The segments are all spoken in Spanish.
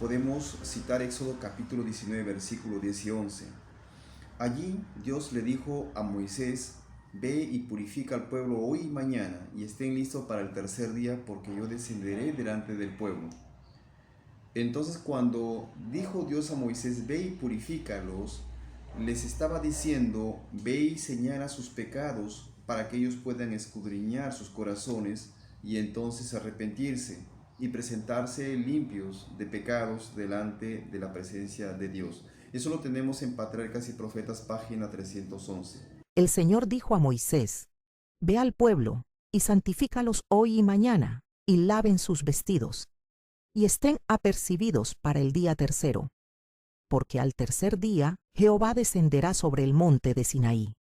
podemos citar Éxodo capítulo 19, versículo 10 y 11. Allí Dios le dijo a Moisés: ve y purifica al pueblo hoy y mañana, y estén listos para el tercer día, porque yo descenderé delante del pueblo. Entonces, cuando dijo Dios a Moisés: ve y purifícalos, les estaba diciendo: ve y señala sus pecados para que ellos puedan escudriñar sus corazones y entonces arrepentirse y presentarse limpios de pecados delante de la presencia de Dios. Eso lo tenemos en Patriarcas y Profetas, página 311. El Señor dijo a Moisés: ve al pueblo y santifícalos hoy y mañana, y laven sus vestidos, y estén apercibidos para el día tercero, porque al tercer día Jehová descenderá sobre el monte de Sinaí.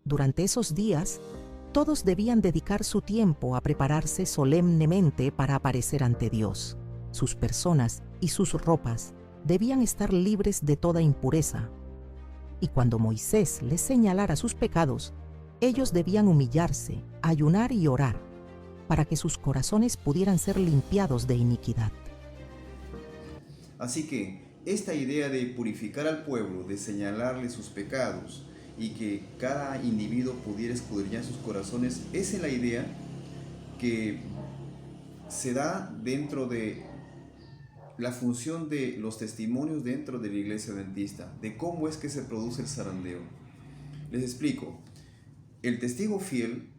Durante esos días, todos debían dedicar su tiempo a prepararse solemnemente para aparecer ante Dios. Sus personas y sus ropas debían estar libres de toda impureza. Y cuando Moisés les señalara sus pecados, ellos debían humillarse, ayunar y orar, para que sus corazones pudieran ser limpiados de iniquidad. Así que esta idea de purificar al pueblo, de señalarle sus pecados y que cada individuo pudiera escudriñar sus corazones, esa es la idea que se da dentro de la función de los testimonios dentro de la iglesia adventista, de cómo es que se produce el zarandeo. Les explico. El testigo fiel,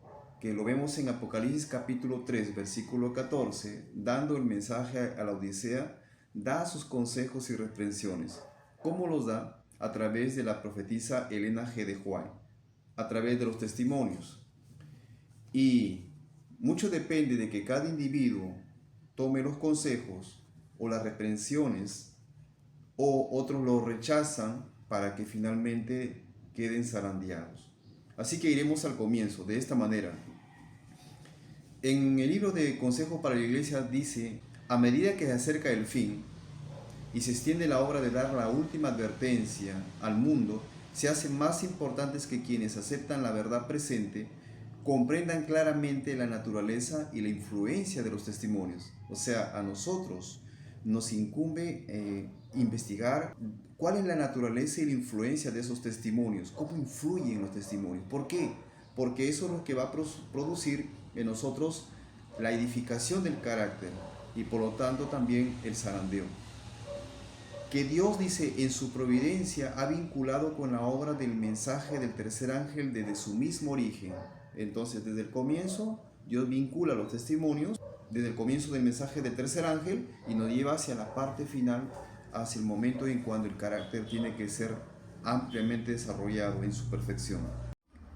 que lo vemos en Apocalipsis capítulo 3, versículo 14, dando el mensaje a la Odisea, da sus consejos y reprensiones. ¿Cómo los da? A través de la profetisa Elena G. de White, a través de los testimonios. Y mucho depende de que cada individuo tome los consejos o las reprensiones, o otros lo rechazan para que finalmente queden zarandeados. Así que iremos al comienzo, de esta manera. En el libro de Consejo para la Iglesia dice: a medida que se acerca el fin y se extiende la obra de dar la última advertencia al mundo, se hacen más importantes que quienes aceptan la verdad presente comprendan claramente la naturaleza y la influencia de los testimonios. O sea, a nosotros nos incumbe investigar cuál es la naturaleza y la influencia de esos testimonios, cómo influyen los testimonios. ¿Por qué? Porque eso es lo que va a producir en nosotros la edificación del carácter y por lo tanto también el zarandeo. Que Dios, dice, en su providencia ha vinculado con la obra del mensaje del tercer ángel desde su mismo origen. Entonces, desde el comienzo, Dios vincula los testimonios desde el comienzo del mensaje del tercer ángel y nos lleva hacia la parte final, hacia el momento en cuando el carácter tiene que ser ampliamente desarrollado en su perfección.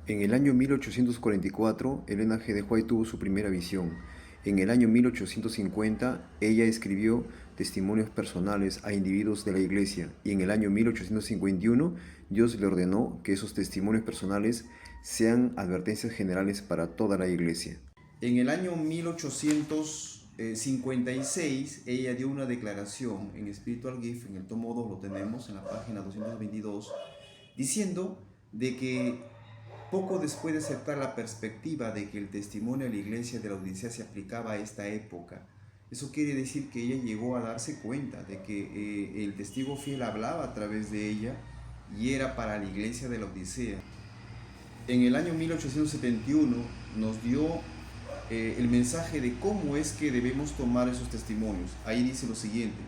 En el año 1844, Elena G. de White tuvo su primera visión. En el año 1850, ella escribió testimonios personales a individuos de la iglesia, y en el año 1851, Dios le ordenó que esos testimonios personales sean advertencias generales para toda la iglesia. En el año 1856, ella dio una declaración en Spiritual Gift, en el tomo 2 lo tenemos, en la página 222, diciendo de que poco después de aceptar la perspectiva de que el testimonio de la iglesia de la Odisea se aplicaba a esta época, eso quiere decir que ella llegó a darse cuenta de que el testigo fiel hablaba a través de ella y era para la iglesia de la Odisea. En el año 1871 nos dio el mensaje de cómo es que debemos tomar esos testimonios. Ahí dice lo siguiente: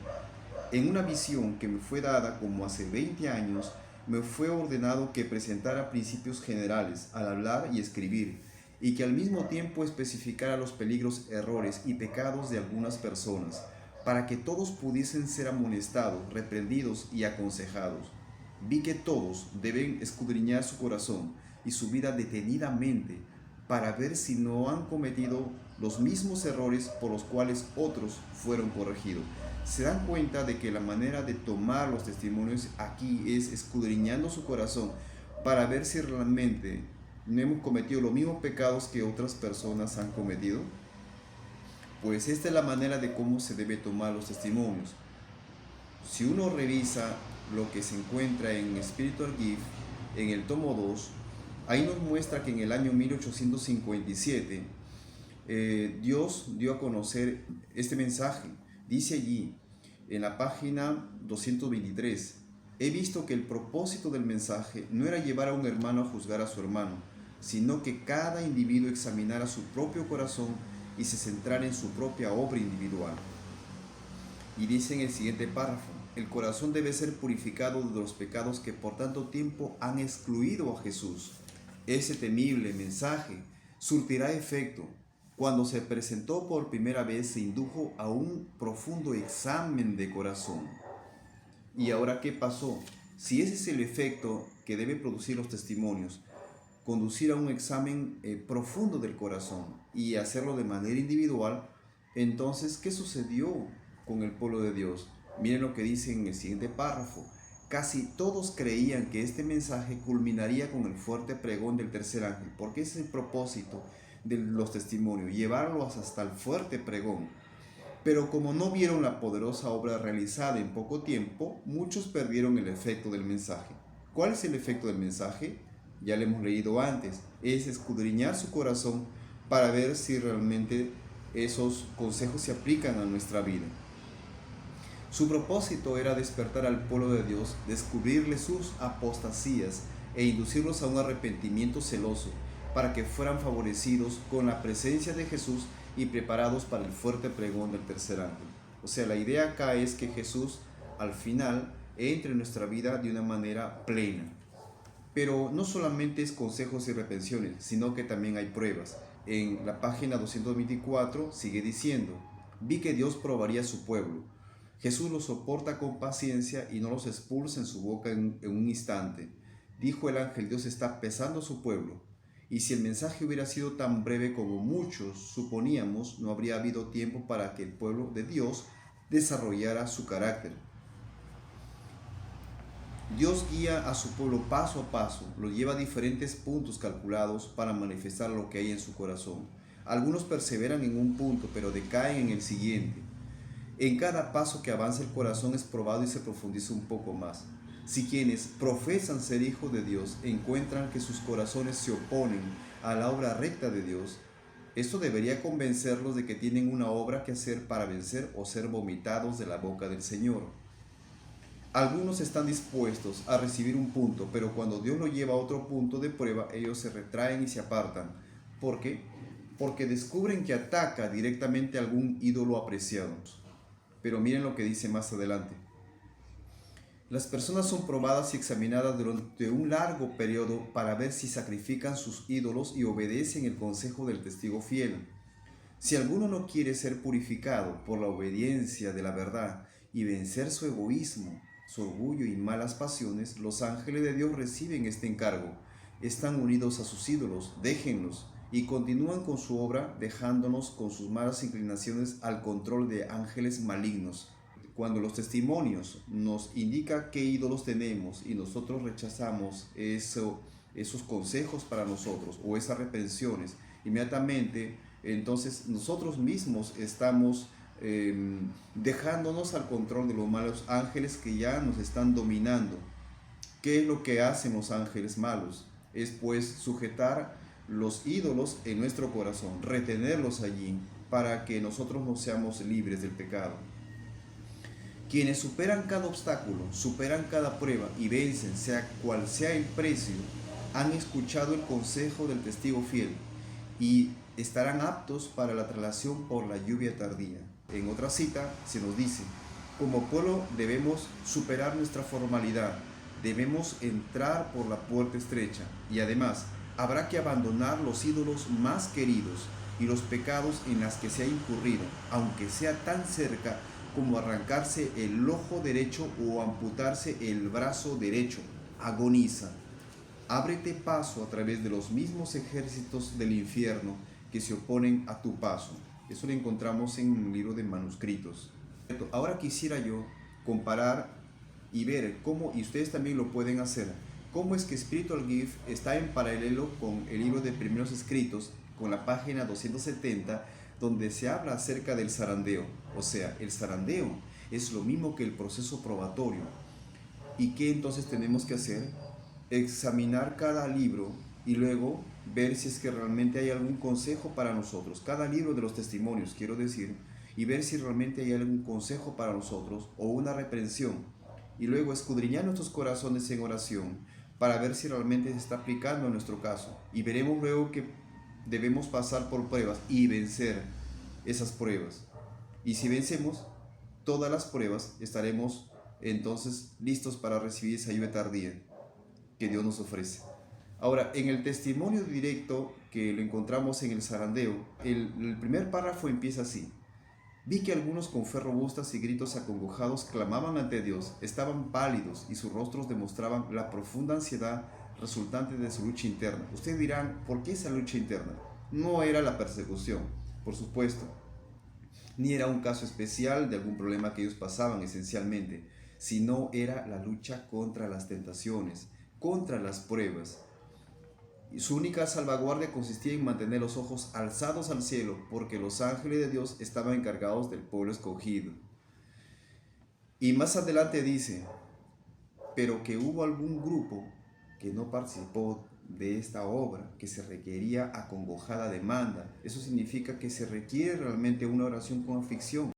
en una visión que me fue dada como hace 20 años, me fue ordenado que presentara principios generales al hablar y escribir, y que al mismo tiempo especificara los peligros, errores y pecados de algunas personas, para que todos pudiesen ser amonestados, reprendidos y aconsejados. Vi que todos deben escudriñar su corazón y su vida detenidamente para ver si no han cometido los mismos errores por los cuales otros fueron corregidos. Se dan cuenta de que la manera de tomar los testimonios aquí es escudriñando su corazón para ver si realmente no hemos cometido los mismos pecados que otras personas han cometido. Pues esta es la manera de cómo se debe tomar los testimonios. Si uno revisa lo que se encuentra en Spiritual Gift, en el tomo 2, ahí nos muestra que en el año 1857 Dios dio a conocer este mensaje. Dice allí: en la página 223, he visto que el propósito del mensaje no era llevar a un hermano a juzgar a su hermano, sino que cada individuo examinara su propio corazón y se centrara en su propia obra individual. Y dice en el siguiente párrafo, el corazón debe ser purificado de los pecados que por tanto tiempo han excluido a Jesús. Ese temible mensaje surtirá efecto. Cuando se presentó por primera vez se indujo a un profundo examen de corazón. ¿Y ahora qué pasó? Si ese es el efecto que debe producir los testimonios, conducir a un examen profundo del corazón y hacerlo de manera individual, entonces, ¿qué sucedió con el pueblo de Dios? Miren lo que dice en el siguiente párrafo. Casi todos creían que este mensaje culminaría con el fuerte pregón del tercer ángel, porque ese es el propósito de los testimonios, llevarlos hasta el fuerte pregón. Pero como no vieron la poderosa obra realizada en poco tiempo, muchos perdieron el efecto del mensaje. ¿Cuál es el efecto del mensaje? Ya lo hemos leído antes, es escudriñar su corazón para ver si realmente esos consejos se aplican a nuestra vida. Su propósito era despertar al pueblo de Dios, descubrirle sus apostasías e inducirlos a un arrepentimiento celoso, para que fueran favorecidos con la presencia de Jesús y preparados para el fuerte pregón del tercer ángel. O sea, la idea acá es que Jesús al final entre en nuestra vida de una manera plena. Pero no solamente es consejos y reprensiones, sino que también hay pruebas. En la página 224 sigue diciendo, vi que Dios probaría a su pueblo. Jesús los soporta con paciencia y no los expulsa en su boca en un instante. Dijo el ángel, Dios está pesando a su pueblo. Y si el mensaje hubiera sido tan breve como muchos suponíamos, no habría habido tiempo para que el pueblo de Dios desarrollara su carácter. Dios guía a su pueblo paso a paso, lo lleva a diferentes puntos calculados para manifestar lo que hay en su corazón. Algunos perseveran en un punto, pero decaen en el siguiente. En cada paso que avanza el corazón es probado y se profundiza un poco más. Si quienes profesan ser hijos de Dios encuentran que sus corazones se oponen a la obra recta de Dios, esto debería convencerlos de que tienen una obra que hacer para vencer o ser vomitados de la boca del Señor. Algunos están dispuestos a recibir un punto, pero cuando Dios lo lleva a otro punto de prueba, ellos se retraen y se apartan. ¿Por qué? Porque descubren que ataca directamente a algún ídolo apreciado. Pero miren lo que dice más adelante. Las personas son probadas y examinadas durante un largo periodo para ver si sacrifican sus ídolos y obedecen el consejo del testigo fiel. Si alguno no quiere ser purificado por la obediencia de la verdad y vencer su egoísmo, su orgullo y malas pasiones, los ángeles de Dios reciben este encargo. Están unidos a sus ídolos, déjenlos, y continúan con su obra dejándonos con sus malas inclinaciones al control de ángeles malignos. Cuando los testimonios nos indican qué ídolos tenemos y nosotros rechazamos esos consejos para nosotros o esas reprensiones, inmediatamente entonces nosotros mismos estamos dejándonos al control de los malos ángeles que ya nos están dominando. ¿Qué es lo que hacen los ángeles malos? Es pues sujetar los ídolos en nuestro corazón, retenerlos allí para que nosotros no seamos libres del pecado. Quienes superan cada obstáculo, superan cada prueba y vencen, sea cual sea el precio, han escuchado el consejo del testigo fiel y estarán aptos para la traslación por la lluvia tardía. En otra cita se nos dice, como pueblo debemos superar nuestra formalidad, debemos entrar por la puerta estrecha y además habrá que abandonar los ídolos más queridos y los pecados en los que se ha incurrido, aunque sea tan cerca como arrancarse el ojo derecho o amputarse el brazo derecho. Agoniza. Ábrete paso a través de los mismos ejércitos del infierno que se oponen a tu paso. Eso lo encontramos en un libro de manuscritos. Ahora quisiera yo comparar y ver cómo, y ustedes también lo pueden hacer, cómo es que Spiritual Gift está en paralelo con el libro de primeros escritos, con la página 270, donde se habla acerca del zarandeo. O sea, el zarandeo es lo mismo que el proceso probatorio. ¿Y qué entonces tenemos que hacer? Examinar cada libro y luego ver si es que realmente hay algún consejo para nosotros. Cada libro de los testimonios, quiero decir, y ver si realmente hay algún consejo para nosotros o una reprensión, y luego escudriñar nuestros corazones en oración para ver si realmente se está aplicando en nuestro caso, y veremos luego que debemos pasar por pruebas y vencer esas pruebas. Y si vencemos todas las pruebas, estaremos entonces listos para recibir esa ayuda tardía que Dios nos ofrece. Ahora, en el testimonio directo que lo encontramos en el zarandeo, el primer párrafo empieza así. Vi que algunos con fe robustas y gritos acongojados clamaban ante Dios, estaban pálidos y sus rostros demostraban la profunda ansiedad resultante de su lucha interna. Ustedes dirán, ¿por qué esa lucha interna? No era la persecución, por supuesto, ni era un caso especial de algún problema que ellos pasaban esencialmente, sino era la lucha contra las tentaciones, contra las pruebas. Y su única salvaguardia consistía en mantener los ojos alzados al cielo, porque los ángeles de Dios estaban encargados del pueblo escogido. Y más adelante dice, pero que hubo algún grupo que no participó de esta obra, que se requería acongojada demanda. Eso significa que se requiere realmente una oración con aflicción.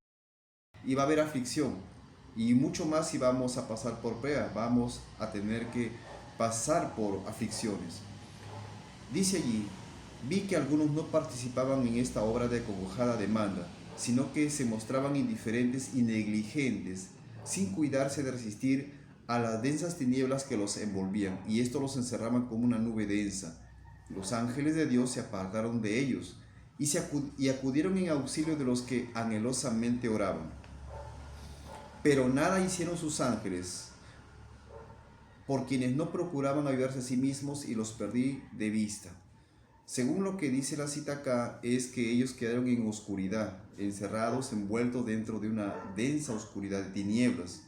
Y va a haber aflicción. Y mucho más si vamos a pasar por prueba, vamos a tener que pasar por aflicciones. Dice allí, vi que algunos no participaban en esta obra de acongojada demanda, sino que se mostraban indiferentes y negligentes, sin cuidarse de resistir a las densas tinieblas que los envolvían, y esto los encerraban como una nube densa. Los ángeles de Dios se apartaron de ellos y acudieron en auxilio de los que anhelosamente oraban. Pero nada hicieron sus ángeles, por quienes no procuraban ayudarse a sí mismos, y los perdí de vista. Según lo que dice la cita acá, es que ellos quedaron en oscuridad, encerrados, envueltos dentro de una densa oscuridad de tinieblas.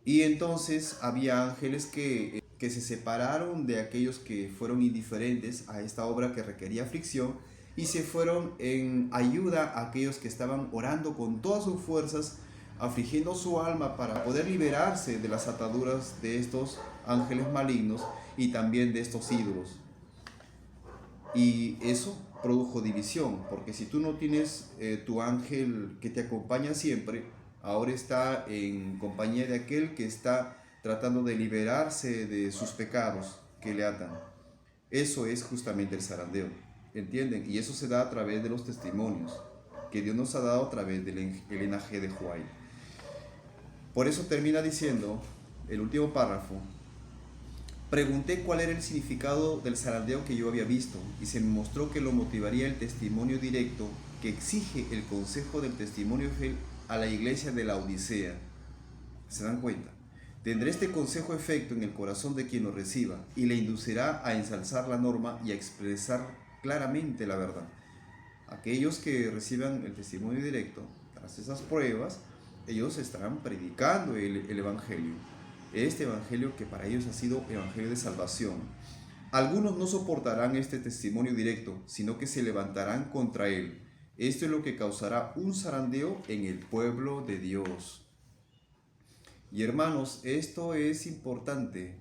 Y entonces había ángeles que se separaron de aquellos que fueron indiferentes a esta obra que requería aflicción, y se fueron en ayuda a aquellos que estaban orando con todas sus fuerzas, afligiendo su alma para poder liberarse de las ataduras de estos ángeles malignos y también de estos ídolos. Y eso produjo división, porque si tú no tienes tu ángel que te acompaña siempre, ahora está en compañía de aquel que está tratando de liberarse de sus pecados que le atan. Eso es justamente el zarandeo, ¿entienden? Y eso se da a través de los testimonios que Dios nos ha dado a través del linaje de Joai. Por eso termina diciendo el último párrafo: pregunté cuál era el significado del zarandeo que yo había visto, y se me mostró que lo motivaría el testimonio directo que exige el consejo del testimonio fiel a la iglesia de la Odisea. ¿Se dan cuenta? Tendrá este consejo efecto en el corazón de quien lo reciba, y le inducirá a ensalzar la norma y a expresar claramente la verdad. Aquellos que reciban el testimonio directo, tras esas pruebas, ellos estarán predicando el evangelio. Este evangelio que para ellos ha sido evangelio de salvación. Algunos no soportarán este testimonio directo, sino que se levantarán contra él. Esto es lo que causará un zarandeo en el pueblo de Dios. Y hermanos, esto es importante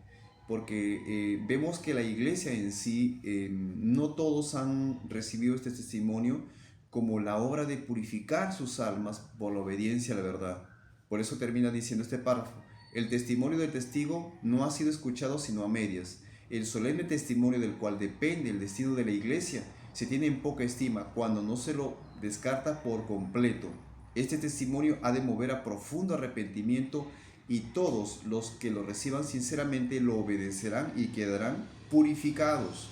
porque vemos que la iglesia en sí, no todos han recibido este testimonio como la obra de purificar sus almas por la obediencia a la verdad. Por eso termina diciendo este párrafo: el testimonio del testigo no ha sido escuchado sino a medias. El solemne testimonio del cual depende el destino de la iglesia se tiene en poca estima cuando no se lo descarta por completo. Este testimonio ha de mover a profundo arrepentimiento, y todos los que lo reciban sinceramente lo obedecerán y quedarán purificados.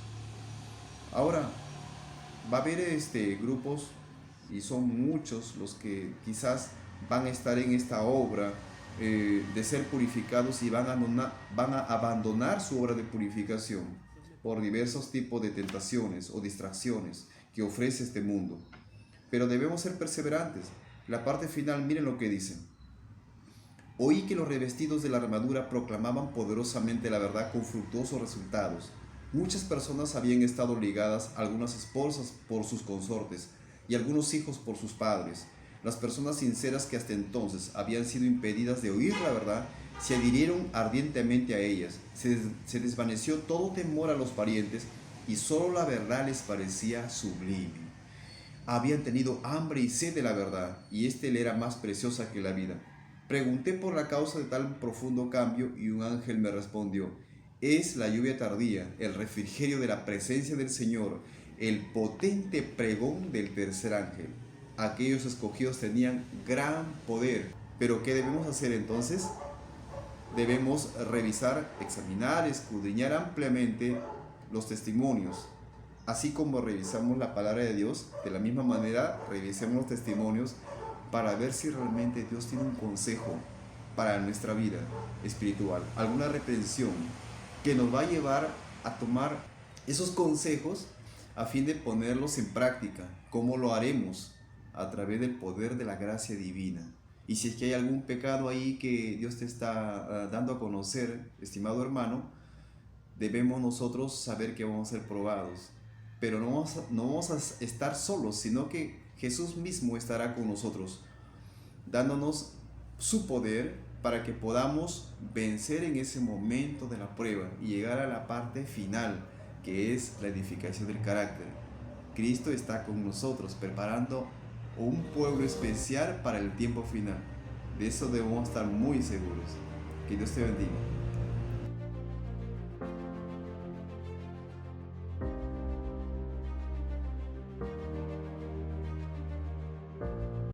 Ahora, va a haber grupos, y son muchos los que quizás van a estar en esta obra de ser purificados, y van a abandonar su obra de purificación por diversos tipos de tentaciones o distracciones que ofrece este mundo. Pero debemos ser perseverantes. La parte final, miren lo que dicen: oí que los revestidos de la armadura proclamaban poderosamente la verdad con fructuosos resultados. Muchas personas habían estado ligadas, algunas esposas por sus consortes y algunos hijos por sus padres. Las personas sinceras que hasta entonces habían sido impedidas de oír la verdad se adhirieron ardientemente a ellas. Se desvaneció todo temor a los parientes, y solo la verdad les parecía sublime. habían tenido hambre y sed de la verdad, y éste le era más preciosa que la vida. Pregunté por la causa de tal profundo cambio, y un ángel me respondió: es la lluvia tardía, el refrigerio de la presencia del Señor, el potente pregón del tercer ángel. Aquellos escogidos tenían gran poder. Pero ¿qué debemos hacer entonces? Debemos revisar, examinar, escudriñar ampliamente los testimonios. Así como revisamos la palabra de Dios, de la misma manera revisemos los testimonios para ver si realmente Dios tiene un consejo para nuestra vida espiritual, alguna reprensión que nos va a llevar a tomar esos consejos a fin de ponerlos en práctica. ¿Cómo lo haremos? A través del poder de la gracia divina. Y si es que hay algún pecado ahí que Dios te está dando a conocer, estimado hermano, debemos nosotros saber que vamos a ser probados. Pero no vamos a estar solos, sino que Jesús mismo estará con nosotros, dándonos su poder para que podamos vencer en ese momento de la prueba y llegar a la parte final, que es la edificación del carácter. Cristo está con nosotros preparando un pueblo especial para el tiempo final. De eso debemos estar muy seguros. Que Dios te bendiga.